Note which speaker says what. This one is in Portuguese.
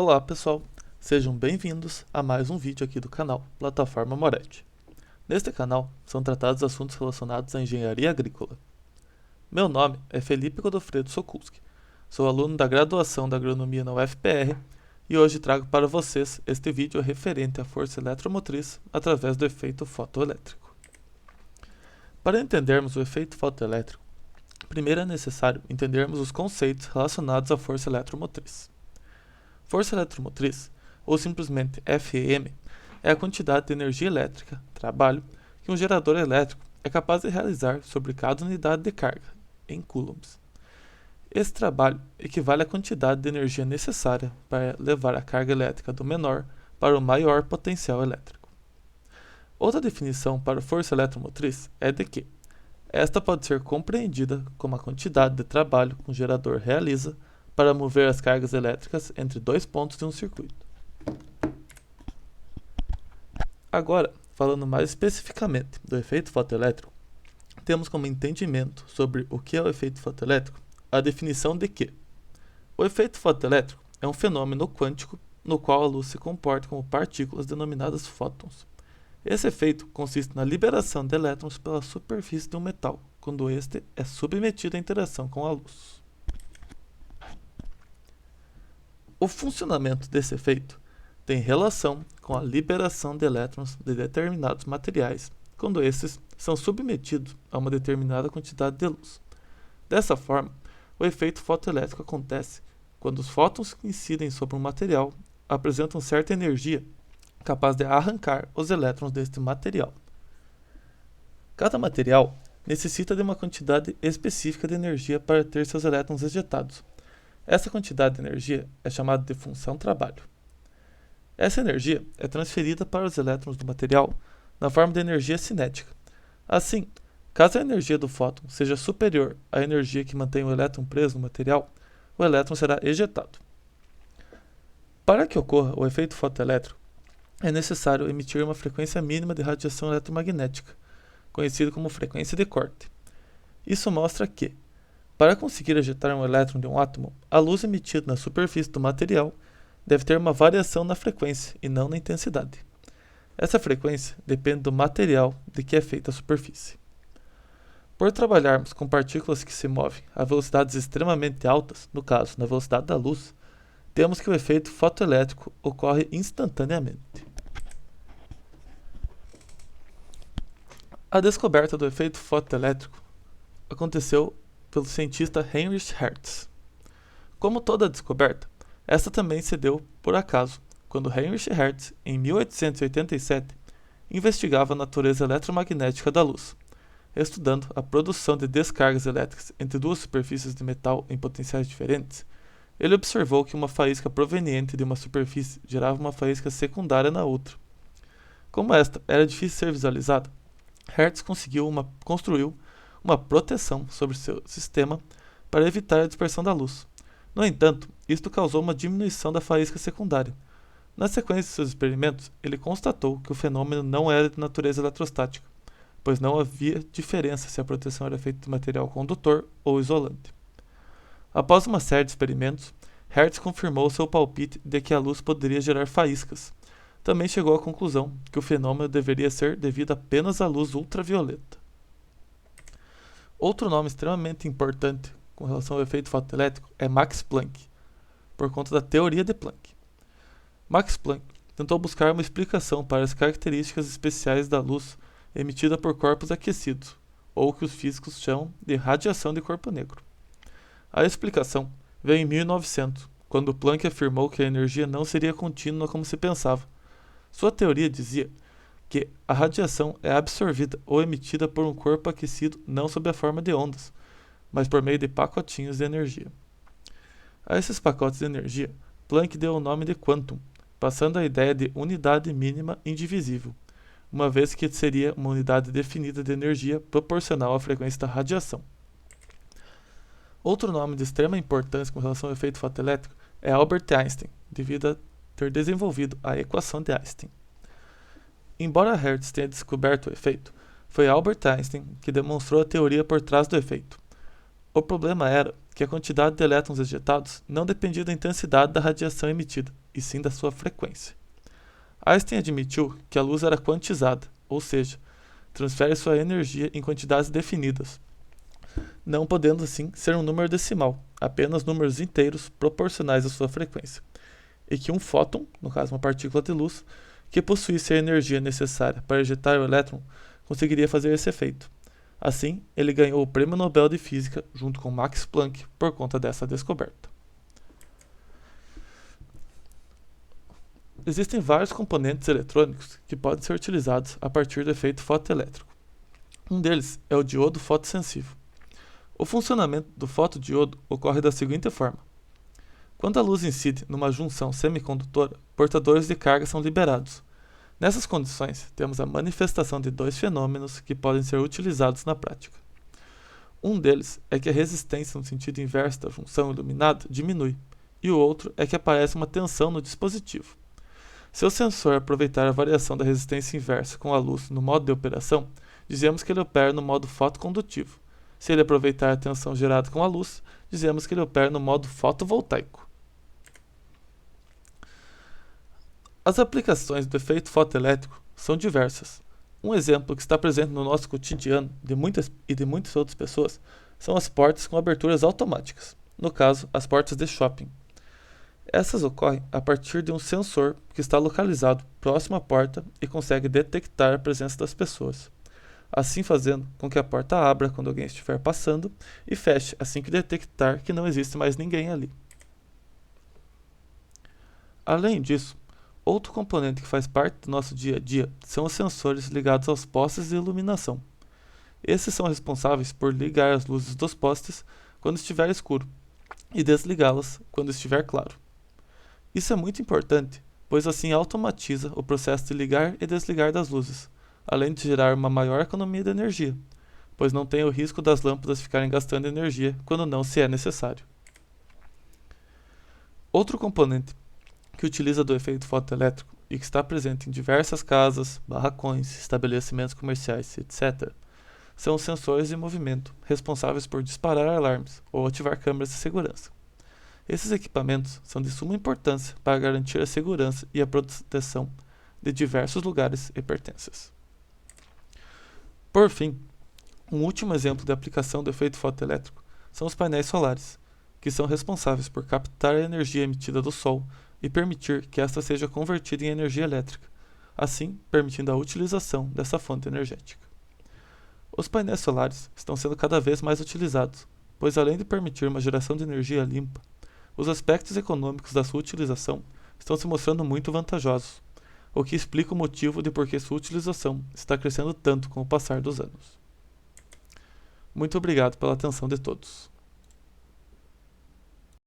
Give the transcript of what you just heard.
Speaker 1: Olá pessoal, sejam bem-vindos a mais um vídeo aqui do canal Plataforma Moretti. Neste canal são tratados assuntos relacionados à engenharia agrícola. Meu nome é Felipe Godofredo Sokulski, sou aluno da graduação da agronomia na UFPR e hoje trago para vocês este vídeo referente à força eletromotriz através do efeito fotoelétrico. Para entendermos o efeito fotoelétrico, primeiro é necessário entendermos os conceitos relacionados à força eletromotriz. Força eletromotriz, ou simplesmente FM, é a quantidade de energia elétrica, trabalho, que um gerador elétrico é capaz de realizar sobre cada unidade de carga, em coulombs. Esse trabalho equivale à quantidade de energia necessária para levar a carga elétrica do menor para o maior potencial elétrico. Outra definição para força eletromotriz é de que esta pode ser compreendida como a quantidade de trabalho que um gerador realiza para mover as cargas elétricas entre dois pontos de um circuito. Agora, falando mais especificamente do efeito fotoelétrico, temos como entendimento sobre o que é o efeito fotoelétrico a definição de que o efeito fotoelétrico é um fenômeno quântico no qual a luz se comporta como partículas denominadas fótons. Esse efeito consiste na liberação de elétrons pela superfície de um metal, quando este é submetido à interação com a luz. O funcionamento desse efeito tem relação com a liberação de elétrons de determinados materiais quando estes são submetidos a uma determinada quantidade de luz. Dessa forma, o efeito fotoelétrico acontece quando os fótons que incidem sobre um material apresentam certa energia capaz de arrancar os elétrons deste material. Cada material necessita de uma quantidade específica de energia para ter seus elétrons ejetados. Essa quantidade de energia é chamada de função trabalho. Essa energia é transferida para os elétrons do material na forma de energia cinética. Assim, caso a energia do fóton seja superior à energia que mantém o elétron preso no material, o elétron será ejetado. Para que ocorra o efeito fotoelétrico, é necessário emitir uma frequência mínima de radiação eletromagnética, conhecida como frequência de corte. Isso mostra que, para conseguir ejetar um elétron de um átomo, a luz emitida na superfície do material deve ter uma variação na frequência e não na intensidade. Essa frequência depende do material de que é feita a superfície. Por trabalharmos com partículas que se movem a velocidades extremamente altas, no caso, na velocidade da luz, temos que o efeito fotoelétrico ocorre instantaneamente. A descoberta do efeito fotoelétrico aconteceu pelo cientista Heinrich Hertz. Como toda descoberta, esta também se deu por acaso, quando Heinrich Hertz, em 1887, investigava a natureza eletromagnética da luz, estudando a produção de descargas elétricas entre duas superfícies de metal em potenciais diferentes. Ele observou que uma faísca proveniente de uma superfície gerava uma faísca secundária na outra. Como esta era difícil de ser visualizada, Hertz construiu uma proteção sobre seu sistema para evitar a dispersão da luz. No entanto, isto causou uma diminuição da faísca secundária. Na sequência de seus experimentos, ele constatou que o fenômeno não era de natureza eletrostática, pois não havia diferença se a proteção era feita de material condutor ou isolante. Após uma série de experimentos, Hertz confirmou seu palpite de que a luz poderia gerar faíscas. Também chegou à conclusão que o fenômeno deveria ser devido apenas à luz ultravioleta. Outro nome extremamente importante com relação ao efeito fotoelétrico é Max Planck, por conta da teoria de Planck. Max Planck tentou buscar uma explicação para as características especiais da luz emitida por corpos aquecidos, ou que os físicos chamam de radiação de corpo negro. A explicação veio em 1900, quando Planck afirmou que a energia não seria contínua como se pensava. Sua teoria dizia que a radiação é absorvida ou emitida por um corpo aquecido não sob a forma de ondas, mas por meio de pacotinhos de energia. A esses pacotes de energia, Planck deu o nome de quantum, passando a ideia de unidade mínima indivisível, uma vez que seria uma unidade definida de energia proporcional à frequência da radiação. Outro nome de extrema importância com relação ao efeito fotoelétrico é Albert Einstein, devido a ter desenvolvido a equação de Einstein. Embora Hertz tenha descoberto o efeito, foi Albert Einstein que demonstrou a teoria por trás do efeito. O problema era que a quantidade de elétrons ejetados não dependia da intensidade da radiação emitida, e sim da sua frequência. Einstein admitiu que a luz era quantizada, ou seja, transfere sua energia em quantidades definidas, não podendo assim ser um número decimal, apenas números inteiros proporcionais à sua frequência, e que um fóton, no caso uma partícula de luz, que possuísse a energia necessária para ejetar o elétron, conseguiria fazer esse efeito. Assim, ele ganhou o Prêmio Nobel de Física junto com Max Planck por conta dessa descoberta. Existem vários componentes eletrônicos que podem ser utilizados a partir do efeito fotoelétrico. Um deles é o diodo fotossensível. O funcionamento do fotodiodo ocorre da seguinte forma: quando a luz incide numa junção semicondutora, portadores de carga são liberados. Nessas condições, temos a manifestação de dois fenômenos que podem ser utilizados na prática. Um deles é que a resistência no sentido inverso da junção iluminada diminui, e o outro é que aparece uma tensão no dispositivo. Se o sensor aproveitar a variação da resistência inversa com a luz no modo de operação, dizemos que ele opera no modo fotocondutivo. Se ele aproveitar a tensão gerada com a luz, dizemos que ele opera no modo fotovoltaico. As aplicações do efeito fotoelétrico são diversas. Um exemplo que está presente no nosso cotidiano de muitas outras pessoas são as portas com aberturas automáticas, no caso, as portas de shopping. Essas ocorrem a partir de um sensor que está localizado próximo à porta e consegue detectar a presença das pessoas, assim fazendo com que a porta abra quando alguém estiver passando e feche assim que detectar que não existe mais ninguém ali. Além disso, outro componente que faz parte do nosso dia a dia são os sensores ligados aos postes de iluminação. Esses são responsáveis por ligar as luzes dos postes quando estiver escuro e desligá-las quando estiver claro. Isso é muito importante, pois assim automatiza o processo de ligar e desligar das luzes, além de gerar uma maior economia de energia, pois não tem o risco das lâmpadas ficarem gastando energia quando não se é necessário. Outro componente que utiliza do efeito fotoelétrico e que está presente em diversas casas, barracões, estabelecimentos comerciais, etc., são os sensores de movimento, responsáveis por disparar alarmes ou ativar câmeras de segurança. Esses equipamentos são de suma importância para garantir a segurança e a proteção de diversos lugares e pertences. Por fim, um último exemplo de aplicação do efeito fotoelétrico são os painéis solares, que são responsáveis por captar a energia emitida do Sol e permitir que esta seja convertida em energia elétrica, assim permitindo a utilização dessa fonte energética. Os painéis solares estão sendo cada vez mais utilizados, pois além de permitir uma geração de energia limpa, os aspectos econômicos da sua utilização estão se mostrando muito vantajosos, o que explica o motivo de por que sua utilização está crescendo tanto com o passar dos anos. Muito obrigado pela atenção de todos.